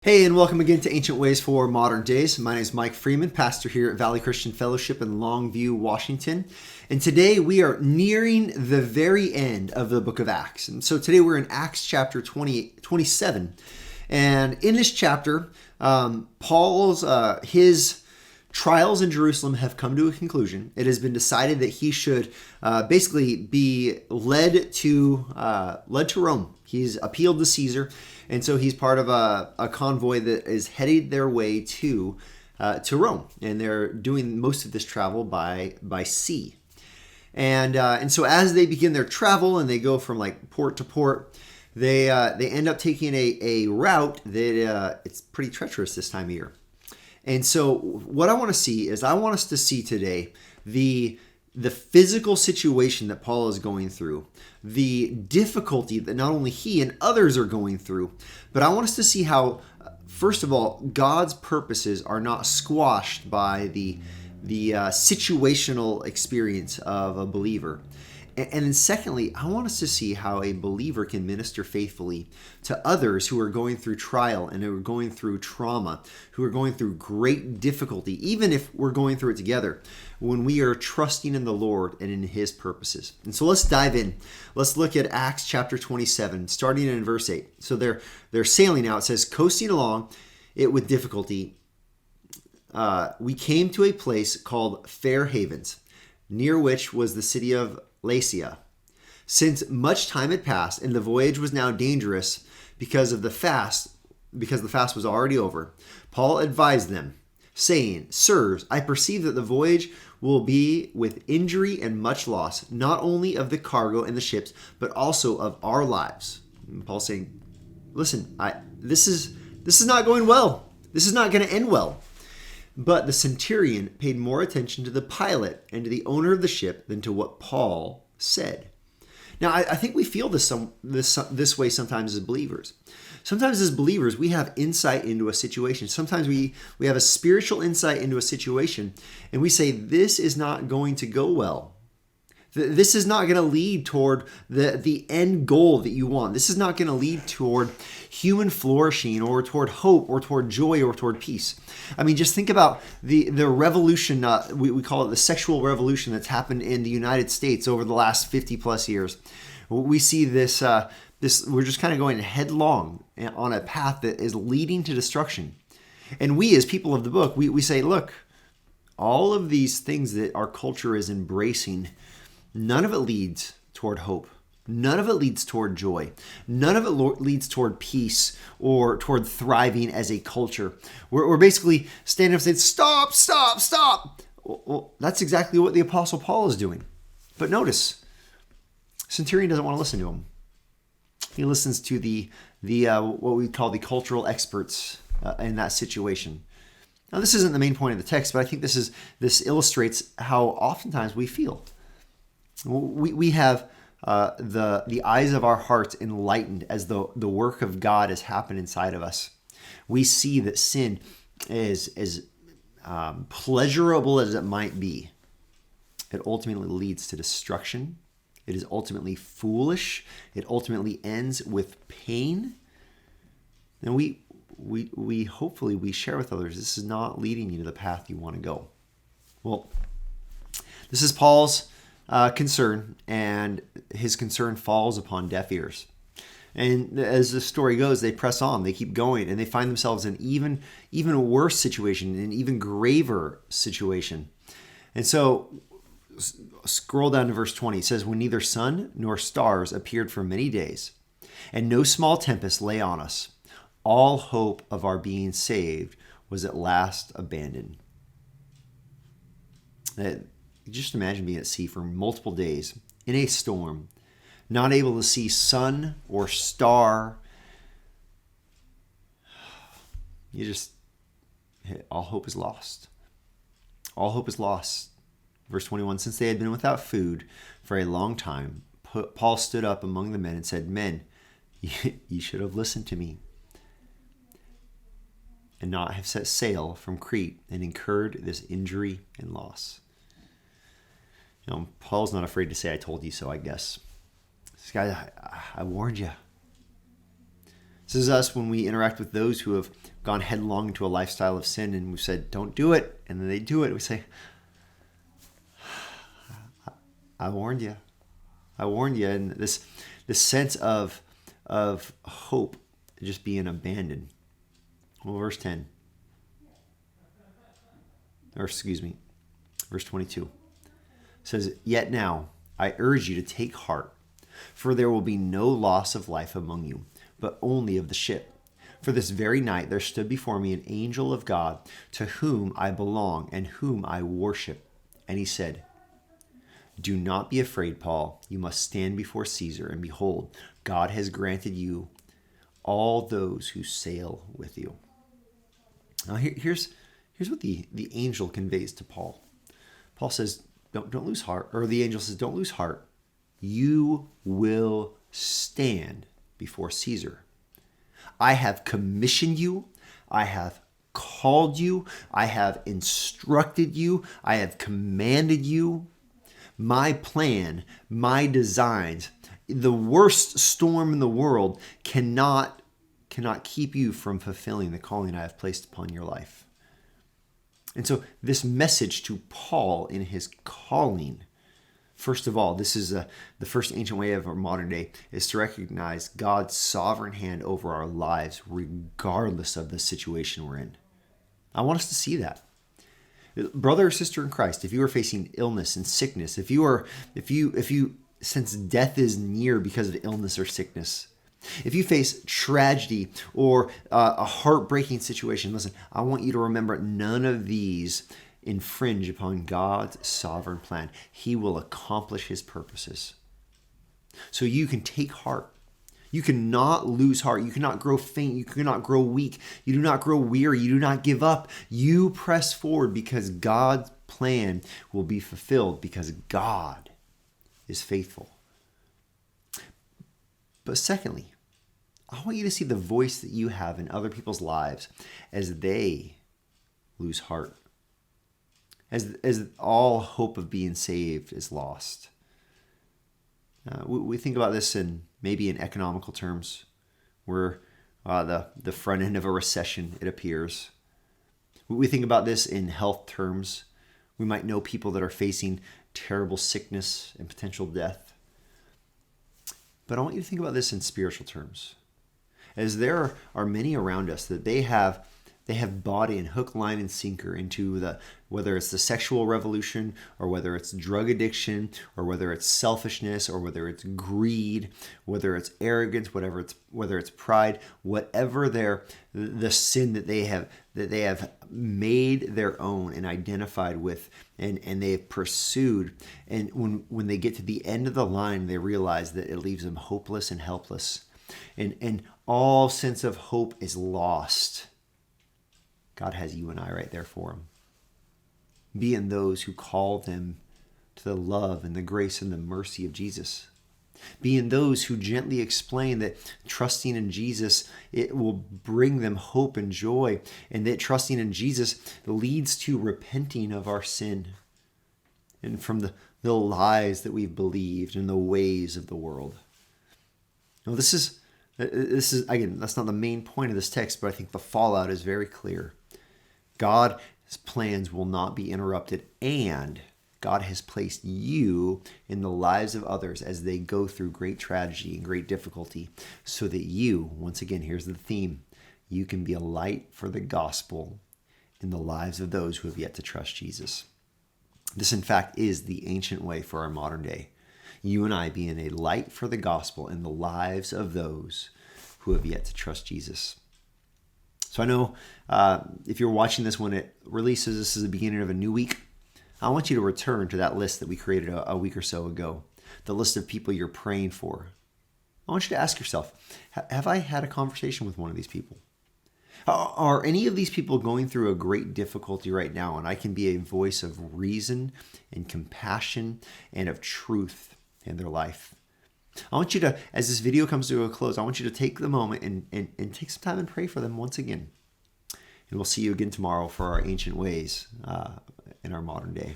Hey, and welcome again to Ancient Ways for Modern Days. My name is Mike Freeman, pastor here at Valley Christian Fellowship in Longview, Washington. And today we are nearing the very end of the book of Acts. And so today we're in Acts chapter 27. And in this chapter, his trials in Jerusalem have come to a conclusion. It has been decided that he should basically be led to Rome. He's appealed to Caesar, and so he's part of a convoy that is headed their way to Rome, and they're doing most of this travel by sea. And so as they begin their travel and they go from like port to port, they end up taking a route that it's pretty treacherous this time of year. And so what I want to see is I want us to see today the physical situation that Paul is going through, the difficulty that not only he and others are going through, but I want us to see how, first of all, God's purposes are not squashed by the situational experience of a believer. And then secondly, I want us to see how a believer can minister faithfully to others who are going through trial and who are going through trauma, who are going through great difficulty, even if we're going through it together, when we are trusting in the Lord and in His purposes. And so let's dive in. Let's look at Acts chapter 27, starting in verse 8. So they're sailing out. It says, coasting along it with difficulty, we came to a place called Fair Havens, near which was the city of Lasia. Since much time had passed and the voyage was now dangerous because the fast was already over, Paul advised them, saying, Sirs, I perceive that the voyage will be with injury and much loss, not only of the cargo and the ships, but also of our lives. And Paul's saying, listen, this is not going well. This is not going to end well. But the centurion paid more attention to the pilot and to the owner of the ship than to what Paul said. Now, I think we feel this way sometimes as believers. Sometimes as believers, we have insight into a situation. Sometimes we have a spiritual insight into a situation, and we say, this is not going to go well. This is not going to lead toward the end goal that you want. This is not going to lead toward human flourishing or toward hope or toward joy or toward peace. I mean, just think about the revolution, we call it the sexual revolution that's happened in the United States over the last 50 plus years. We see this, we're just kind of going headlong on a path that is leading to destruction. And we as people of the book, we say, look, all of these things that our culture is embracing, none of it leads toward hope. None of it leads toward joy. None of it leads toward peace or toward thriving as a culture. We're basically standing up and saying, stop, stop, stop. Well, that's exactly what the Apostle Paul is doing. But notice, Centurion doesn't want to listen to him. He listens to the what we call the cultural experts in that situation. Now, this isn't the main point of the text, but I think this illustrates how oftentimes we feel. We have the eyes of our hearts enlightened as the work of God has happened inside of us. We see that sin is as pleasurable as it might be. It ultimately leads to destruction. It is ultimately foolish. It ultimately ends with pain. And we hopefully share with others, this is not leading you to the path you want to go. Well, this is Paul's concern, and his concern falls upon deaf ears. And as the story goes, they press on, they keep going, and they find themselves in even worse situation, an even graver situation. And so scroll down to verse 20. It says, when neither sun nor stars appeared for many days, and no small tempest lay on us, all hope of our being saved was at last abandoned. Just imagine being at sea for multiple days in a storm, not able to see sun or star. All hope is lost. All hope is lost. Verse 21, since they had been without food for a long time, Paul stood up among the men and said, men, ye should have listened to me and not have set sail from Crete and incurred this injury and loss. Paul's not afraid to say, I told you so, I guess. This guy, I warned you. This is us when we interact with those who have gone headlong into a lifestyle of sin and we've said, don't do it. And then they do it. We say, I warned you. I warned you. And this sense of hope just being abandoned. Well, verse 22 says, yet now I urge you to take heart, for there will be no loss of life among you, but only of the ship. For this very night there stood before me an angel of God, to whom I belong and whom I worship. And he said, do not be afraid, Paul. You must stand before Caesar, and behold, God has granted you all those who sail with you. Now here's what the angel conveys to Paul. Paul says, don't lose heart. Or the angel says, don't lose heart. You will stand before Caesar. I have commissioned you. I have called you. I have instructed you. I have commanded you. My plan, my designs, the worst storm in the world cannot keep you from fulfilling the calling I have placed upon your life. And so this message to Paul in his calling, first of all, this is the first ancient way of our modern day, is to recognize God's sovereign hand over our lives, regardless of the situation we're in. I want us to see that. Brother or sister in Christ, if you are facing illness and sickness, if you sense death is near because of illness or sickness, if you face tragedy or a heartbreaking situation, listen, I want you to remember none of these infringe upon God's sovereign plan. He will accomplish his purposes. So you can take heart. You cannot lose heart. You cannot grow faint. You cannot grow weak. You do not grow weary. You do not give up. You press forward because God's plan will be fulfilled because God is faithful. But secondly, I want you to see the voice that you have in other people's lives as they lose heart, as all hope of being saved is lost. We think about this maybe in economical terms. We're the front end of a recession, it appears. We think about this in health terms. We might know people that are facing terrible sickness and potential death. But I want you to think about this in spiritual terms. As there are many around us that they have bought in hook, line, and sinker into whether it's the sexual revolution or whether it's drug addiction or whether it's selfishness or whether it's greed, whether it's arrogance, whether it's pride, whatever the sin that they have made their own and identified with and they have pursued. And when they get to the end of the line, they realize that it leaves them hopeless and helpless. And all sense of hope is lost. God has you and I right there for them. Being those who call them to the love and the grace and the mercy of Jesus. Being those who gently explain that trusting in Jesus, it will bring them hope and joy. And that trusting in Jesus leads to repenting of our sin. And from the lies that we've believed and the ways of the world. Now this is, again, that's not the main point of this text, but I think the fallout is very clear. God's plans will not be interrupted, and God has placed you in the lives of others as they go through great tragedy and great difficulty, so that you, once again, here's the theme, you can be a light for the gospel in the lives of those who have yet to trust Jesus. This, in fact, is the ancient way for our modern day. You and I being a light for the gospel in the lives of those who have yet to trust Jesus. So I know if you're watching this when it releases, this is the beginning of a new week. I want you to return to that list that we created a week or so ago, the list of people you're praying for. I want you to ask yourself, have I had a conversation with one of these people? Are any of these people going through a great difficulty right now, and I can be a voice of reason and compassion and of truth in their life? I want you to, as this video comes to a close, I want you to take the moment and take some time and pray for them once again. And we'll see you again tomorrow for our ancient ways in our modern day.